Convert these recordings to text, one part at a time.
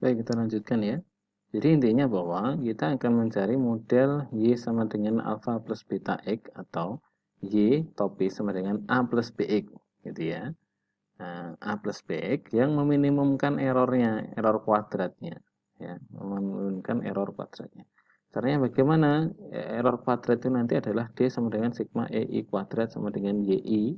Baik, kita lanjutkan ya. Jadi intinya bahwa kita akan mencari model Y sama dengan alpha plus beta X atau Y topi sama dengan A plus BX gitu ya. Nah, A plus BX yang meminimumkan errornya, error kuadratnya ya, meminimumkan error kuadratnya. Caranya bagaimana? Error kuadrat itu nanti adalah D sama dengan sigma EI kuadrat sama dengan YI,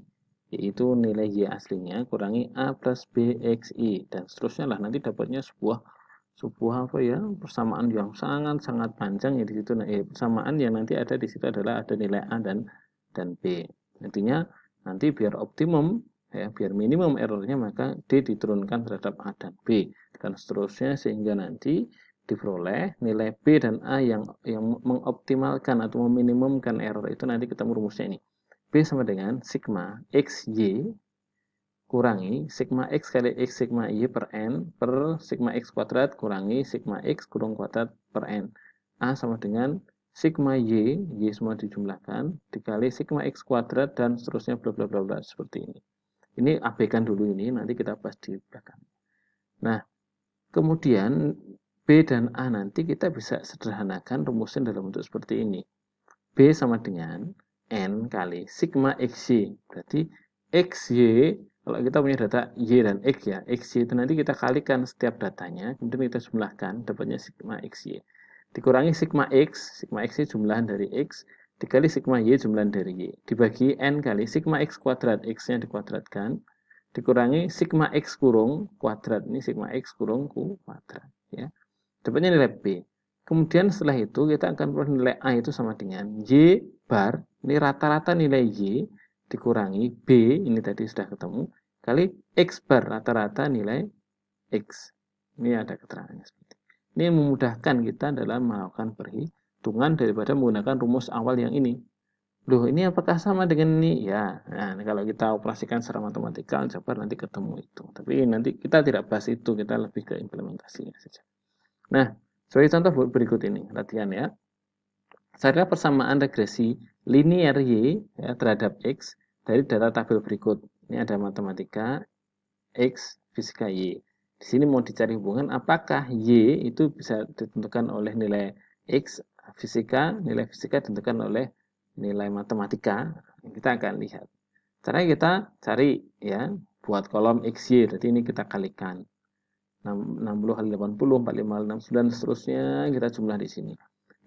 yaitu nilai Y aslinya kurangi A plus BXI dan seterusnya lah, nanti dapatnya sebuah sebuah apa ya, persamaan yang sangat-sangat panjang ya di situ. Nah, persamaan yang nanti ada di situ adalah ada nilai A dan B. Intinya nanti biar optimum ya, biar minimum errornya maka D diturunkan terhadap A dan B dan seterusnya sehingga nanti diperoleh nilai B dan A yang mengoptimalkan atau meminimumkan error itu. Nanti kita merumusnya ini. B sama dengan sigma XY kurangi sigma X kali X sigma Y per N per sigma X kuadrat kurangi sigma X kurung kuadrat per N. A sama dengan sigma Y semua dijumlahkan, dikali sigma X kuadrat dan seterusnya bla bla bla bla seperti ini. Ini abaikan dulu ini, nanti kita bahas di belakang. Nah, kemudian B dan A nanti kita bisa sederhanakan rumusin dalam bentuk seperti ini. B sama dengan N kali sigma XY. Berarti XY, kalau kita punya data Y dan X ya, XY itu nanti kita kalikan setiap datanya, kemudian kita jumlahkan, dapatnya sigma XY. Dikurangi sigma X jumlahan dari X, dikali sigma Y jumlahan dari Y. Dibagi N kali sigma X kuadrat, X-nya dikuadratkan, dikurangi sigma X kurung kuadrat, ini sigma X kurung kuadrat. Ya. Dapatnya nilai B. Kemudian setelah itu kita akan peroleh nilai A itu sama dengan Y bar, ini rata-rata nilai Y dikurangi B, ini tadi sudah ketemu, kali X bar, rata-rata nilai X. Ini ada keterangannya seperti ini. Ini memudahkan kita dalam melakukan perhitungan daripada menggunakan rumus awal yang ini. Loh, ini apakah sama dengan ini? Ya, nah, kalau kita operasikan secara matematika, aljabar nanti ketemu itu. Tapi nanti kita tidak bahas itu, kita lebih ke implementasinya saja. Nah, sebagai contoh berikut ini, latihan ya. Carilah persamaan regresi linear Y ya, terhadap X dari data tabel berikut. Ini ada matematika, X, fisika Y. Di sini mau dicari hubungan apakah Y itu bisa ditentukan oleh nilai X, nilai fisika ditentukan oleh nilai matematika. Kita akan lihat. Caranya kita cari ya, buat kolom XY, berarti ini kita kalikan. 60 kali 80, 45 kali 69, seterusnya kita jumlah di sini.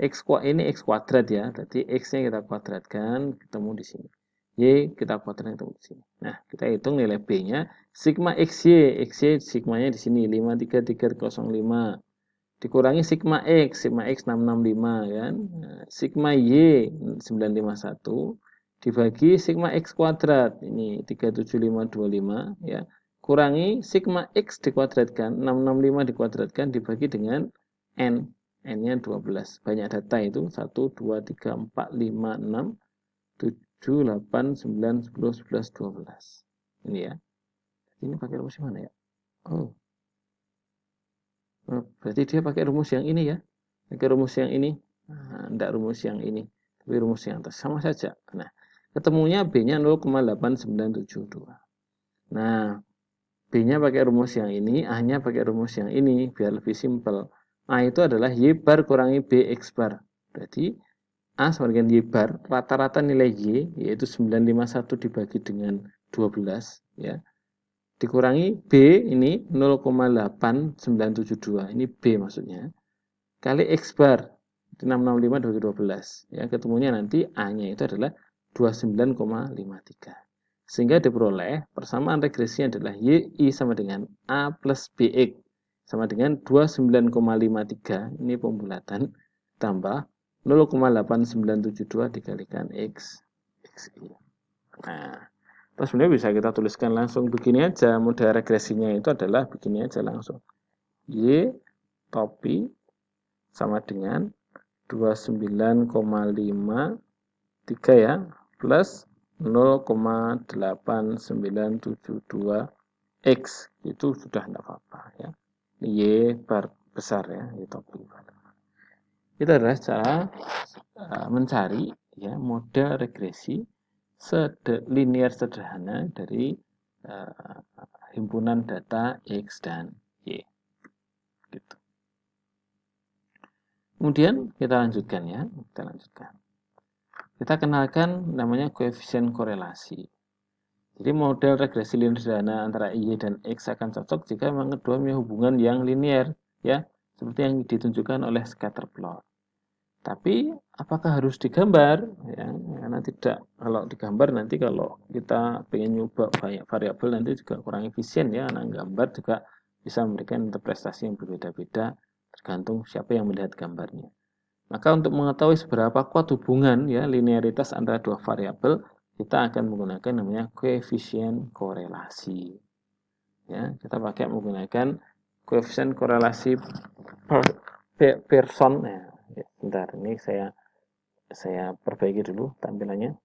Ini X kuadrat ya, berarti X-nya kita kuadratkan, ketemu di sini. Y kita kuadratkan, ketemu di sini. Nah, kita hitung nilai B-nya, sigma XY sigmanya di sini, 53305. Dikurangi sigma X 665 kan. Nah, sigma Y 951 dibagi sigma X kuadrat, ini 37525 ya. Kurangi sigma X dikuadratkan, 665 dikuadratkan dibagi dengan N. N-nya 12. Banyak data itu, 1, 2, 3, 4, 5, 6, 7, 8, 9, 10, 11, 12. Ini ya. Ini pakai rumus mana ya? Oh, berarti dia pakai rumus yang ini ya. Pakai rumus yang ini. Nah, enggak rumus yang ini. Tapi rumus yang atas. Sama saja. Nah, ketemunya B-nya 0,8972. Nah, B-nya pakai rumus yang ini, A-nya pakai rumus yang ini, biar lebih simpel. A itu adalah Y bar kurangi B X bar. Berarti A sama dengan Y bar, rata-rata nilai Y, yaitu 951 dibagi dengan 12, ya. Dikurangi B ini 0,8972. Ini B maksudnya. Kali X bar, 665 dibagi 12. Ya, ketemunya nanti A-nya itu adalah 29,53. Sehingga diperoleh persamaan regresinya adalah YI sama dengan A plus BX sama dengan 29,53. Ini pembulatan tambah 0,8972 dikalikan X. Nah, terus sebenarnya bisa kita tuliskan langsung begini aja. Model regresinya itu adalah begini aja langsung. Y topi sama dengan 29,53 ya, plus 0,8972 X, itu sudah tidak apa-apa ya. Y bar besar ya, Y topi. Itu adalah cara mencari ya model regresi linear sederhana dari himpunan data X dan Y. Gitu. Kemudian kita lanjutkan ya, Kita kenalkan namanya koefisien korelasi. Jadi model regresi linear sederhana antara Y dan X akan cocok jika memang kedua punya hubungan yang linear, ya, seperti yang ditunjukkan oleh scatter plot. Tapi apakah harus digambar? Ya, karena tidak. Kalau digambar nanti kalau kita pengen nyoba banyak variabel nanti juga kurang efisien ya. Karena gambar juga bisa memberikan interpretasi yang berbeda-beda tergantung siapa yang melihat gambarnya. Maka untuk mengetahui seberapa kuat hubungan ya linearitas antara dua variabel, kita akan menggunakan namanya koefisien korelasi. Ya, kita pakai menggunakan koefisien korelasi Pearson. Ya, bentar, ini saya perbaiki dulu tampilannya.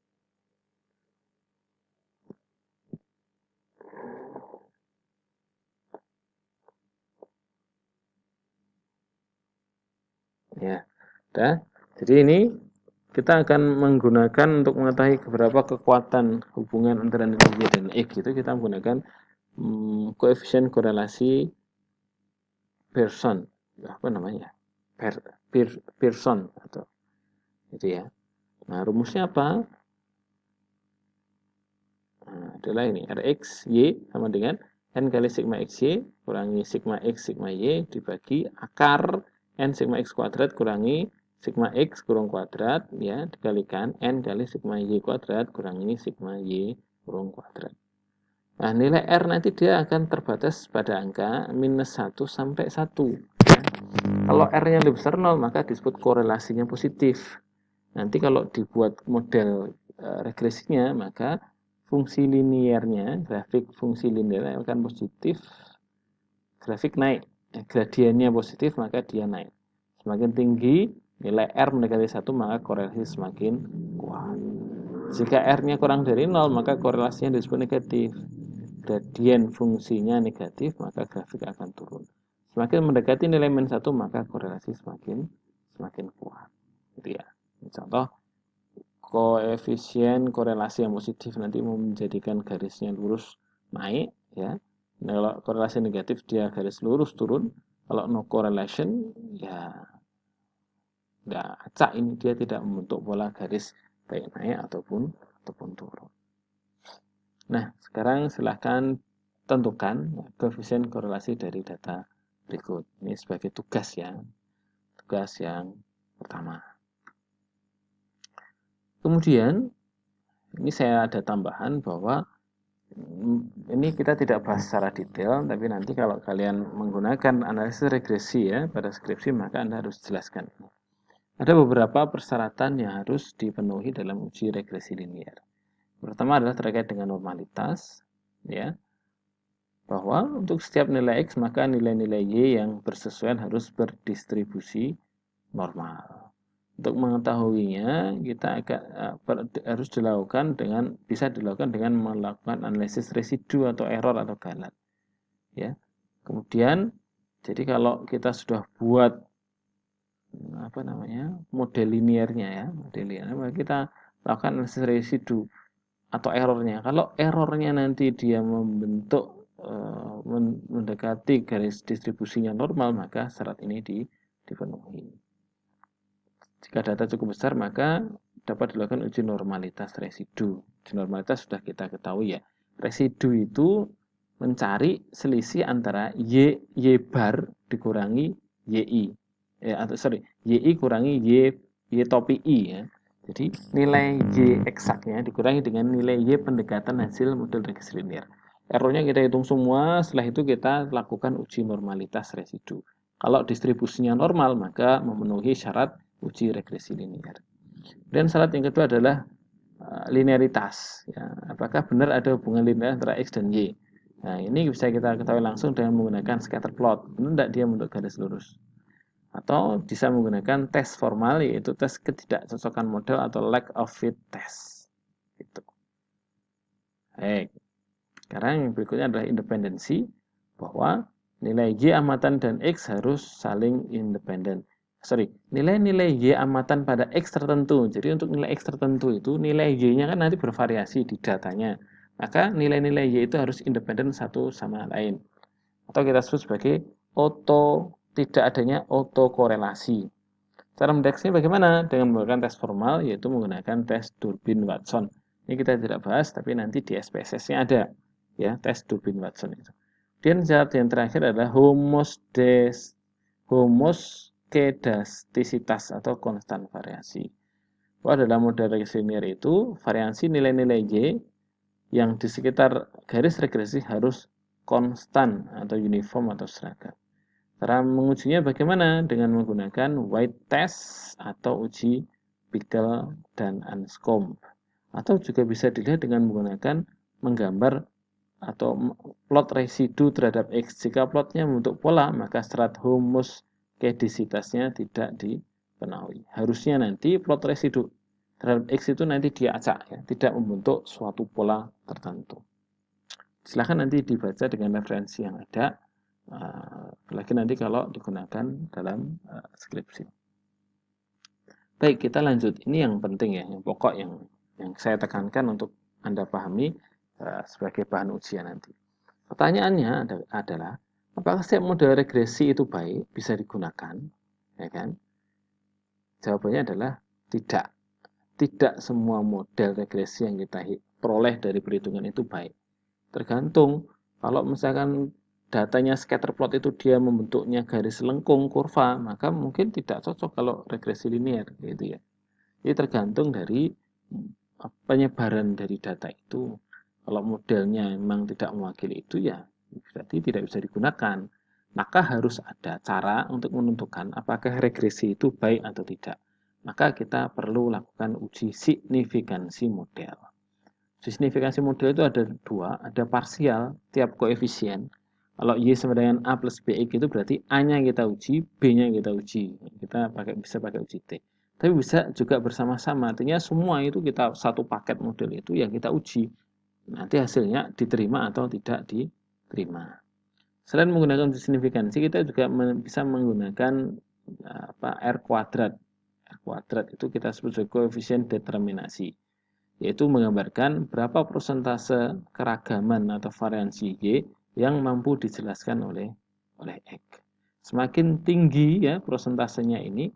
Ya, udah. Jadi ini kita akan menggunakan untuk mengetahui beberapa kekuatan hubungan antara nilai Y dan X itu kita menggunakan koefisien korelasi Pearson, apa namanya? Pearson atau itu ya. Nah, rumusnya apa? Nah, adalah ini Rx Y sama dengan N kali sigma XY kurangi sigma X sigma Y dibagi akar N sigma X kuadrat kurangi sigma X kurung kuadrat ya dikalikan N kali sigma Y kuadrat kurangi sigma Y kurung kuadrat. Nah, nilai R nanti dia akan terbatas pada angka minus 1 sampai 1. Ya. Kalau R-nya lebih besar 0, maka disebut korelasinya positif. Nanti kalau dibuat model regresinya, maka fungsi linearnya, grafik fungsi linear akan positif, grafik naik. Gradiennya positif, maka dia naik. Semakin tinggi nilai R mendekati 1, maka korelasi semakin kuat. Jika R-nya kurang dari 0, maka korelasinya disebut negatif. Gradien fungsinya negatif, maka grafik akan turun. Semakin mendekati nilai min 1, maka korelasi semakin kuat. Gitu ya. Contoh, koefisien korelasi yang positif nanti menjadikan garisnya lurus naik ya. Nah, kalau korelasi negatif dia garis lurus turun. Kalau no correlation ya nggak acak, ini dia tidak membentuk pola garis baik naik ataupun turun. Nah, sekarang silahkan tentukan koefisien korelasi dari data berikut. Ini sebagai tugas ya. Tugas yang pertama. Kemudian, ini saya ada tambahan bahwa ini kita tidak bahas secara detail, tapi nanti kalau kalian menggunakan analisis regresi ya pada skripsi, maka Anda harus jelaskan. Ada beberapa persyaratan yang harus dipenuhi dalam uji regresi linear. Pertama adalah terkait dengan normalitas, ya, bahwa untuk setiap nilai X maka nilai-nilai Y yang bersesuaian harus berdistribusi normal. Untuk mengetahuinya kita harus dilakukan bisa dilakukan dengan melakukan analisis residu atau error atau galat. Ya. Kemudian jadi kalau kita sudah buat model linearnya ya, maka kita lakukan analisis residu atau errornya. Kalau errornya nanti dia membentuk mendekati garis distribusinya normal, maka syarat ini dipenuhi. Jika data cukup besar, maka dapat dilakukan uji normalitas residu. Uji normalitas sudah kita ketahui ya. Residu itu mencari selisih antara y bar dikurangi yi. yi kurangi y topi i ya. Jadi nilai y eksaknya dikurangi dengan nilai y pendekatan hasil model regresi linear. Errornya kita hitung semua, setelah itu kita lakukan uji normalitas residu. Kalau distribusinya normal, maka memenuhi syarat uji regresi linear. Dan syarat yang kedua adalah linearitas. Ya. Apakah benar ada hubungan linear antara X dan Y? Nah, ini bisa kita ketahui langsung dengan menggunakan scatter plot. Benar tidak dia membentuk garis lurus? Atau bisa menggunakan tes formal, yaitu tes ketidakcocokan model atau lack of fit test. Gitu. Baik. Sekarang yang berikutnya adalah independensi, bahwa nilai Y amatan dan X harus saling independen. Nilai-nilai Y amatan pada X tertentu. Jadi untuk nilai X tertentu itu nilai Y-nya kan nanti bervariasi di datanya. Maka nilai-nilai Y itu harus independen satu sama lain. Atau kita sebut sebagai tidak adanya autokorelasi. Cara mendeteksinya bagaimana? Dengan menggunakan tes formal, yaitu menggunakan tes Durbin-Watson. Ini kita tidak bahas, tapi nanti di SPSS-nya ada, ya, tes Durbin-Watson itu. Kemudian syarat yang terakhir adalah homoskedastisitas atau konstan variasi. Bahwa dalam model regresi linear itu, variasi nilai-nilai Y yang di sekitar garis regresi harus konstan atau uniform atau seragam. Cara mengujinya bagaimana? Dengan menggunakan White test atau uji Bickel dan Anscombe. Atau juga bisa dilihat dengan menggunakan menggambar atau plot residu terhadap X. Jika plotnya membentuk pola, maka syarat homoskedisitasnya tidak dipenuhi. Harusnya nanti plot residu terhadap X itu nanti diacak, ya, tidak membentuk suatu pola tertentu. Silahkan nanti dibaca dengan referensi yang ada. Apalagi nanti kalau digunakan dalam skripsi. Baik, kita lanjut. Ini yang penting ya, yang pokok yang saya tekankan untuk Anda pahami sebagai bahan ujian nanti. Pertanyaannya adalah, apakah setiap model regresi itu baik, bisa digunakan? Ya kan? Jawabannya adalah tidak. Tidak semua model regresi yang kita peroleh dari perhitungan itu baik. Tergantung. Kalau misalkan datanya scatter plot itu dia membentuknya garis lengkung kurva, maka mungkin tidak cocok kalau regresi linear, gitu ya. Jadi tergantung dari penyebaran dari data itu. Kalau modelnya memang tidak mewakili itu, ya berarti tidak bisa digunakan. Maka harus ada cara untuk menentukan apakah regresi itu baik atau tidak. Maka kita perlu lakukan uji signifikansi model. Signifikansi model itu ada dua, ada parsial tiap koefisien. Kalau Y sama dengan A plus BX itu berarti A-nya kita uji, B-nya kita uji. Kita bisa pakai uji T. Tapi bisa juga bersama-sama, artinya semua itu kita satu paket model itu yang kita uji. Nanti hasilnya diterima atau tidak diterima. Selain menggunakan uji signifikansi, kita juga bisa menggunakan R kuadrat. R kuadrat itu kita sebut sebagai koefisien determinasi, yaitu menggambarkan berapa persentase keragaman atau variansi Y yang mampu dijelaskan oleh X. Semakin tinggi ya prosentasenya ini,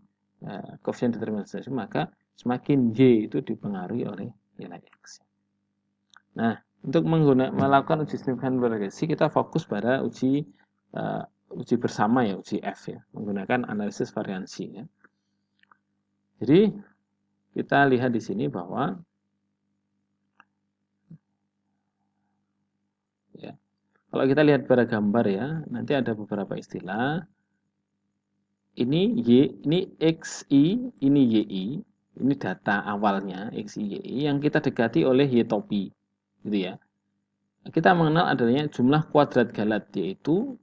koefisien determinasi, maka semakin Y itu dipengaruhi oleh nilai X. Nah, untuk melakukan uji signifikan regresi, kita fokus pada uji bersama ya, uji F ya, menggunakan analisis variansi ya. Jadi kita lihat di sini bahwa ya, kalau kita lihat pada gambar ya, nanti ada beberapa istilah. Ini Y, ini XI, ini YI. Ini data awalnya XI, YI yang kita dekati oleh Y topi, gitu ya. Kita mengenal adanya jumlah kuadrat galat, yaitu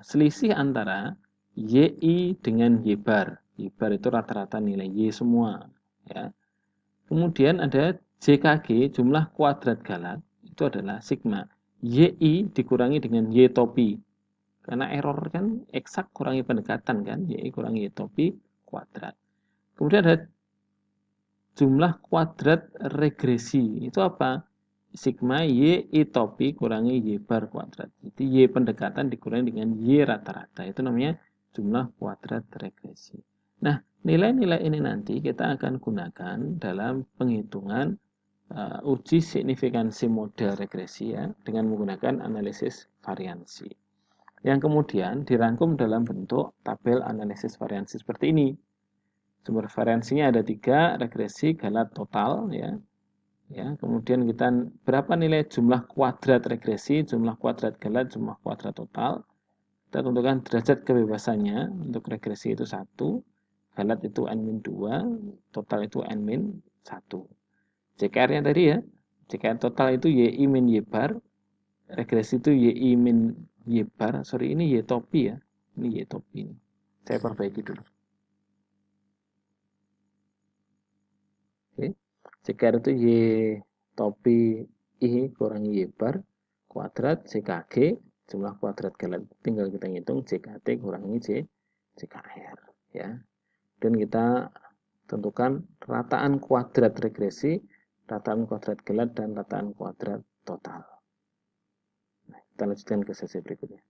selisih antara YI dengan Y bar. Y bar itu rata-rata nilai Y semua, ya. Kemudian ada JKG, jumlah kuadrat galat, itu adalah sigma YI dikurangi dengan Y topi. Karena error kan eksak kurangi pendekatan kan, YI kurangi Y topi kuadrat. Kemudian ada jumlah kuadrat regresi. Itu apa? Sigma Y topi kurangi Y bar kuadrat. Jadi Y pendekatan dikurangi dengan Y rata-rata. Itu namanya jumlah kuadrat regresi. Nah, nilai-nilai ini nanti kita akan gunakan dalam penghitungan uji signifikansi model regresi ya, dengan menggunakan analisis variansi. Yang kemudian dirangkum dalam bentuk tabel analisis variansi seperti ini. Sumber variansinya ada 3, regresi, galat, total ya. Ya, kemudian kita berapa nilai jumlah kuadrat regresi, jumlah kuadrat galat, jumlah kuadrat total. Kita tentukan derajat kebebasannya. Untuk regresi itu 1, galat itu N-2, total itu N-1. CKR-nya tadi ya, CKR total itu YI min Y bar, regresi itu YI min Y bar, sorry ini Y topi ya, ini Y topi. Saya perbaiki dulu. Oke, CKR itu Y topi I kurangi Y bar, kuadrat, CKG, jumlah kuadrat galat. Tinggal kita hitung CKT kurangi CKR. Ya. Dan kita tentukan rataan kuadrat regresi, rataan kuadrat galat, dan rataan kuadrat total. Nah, kita lanjutkan ke sesi berikutnya.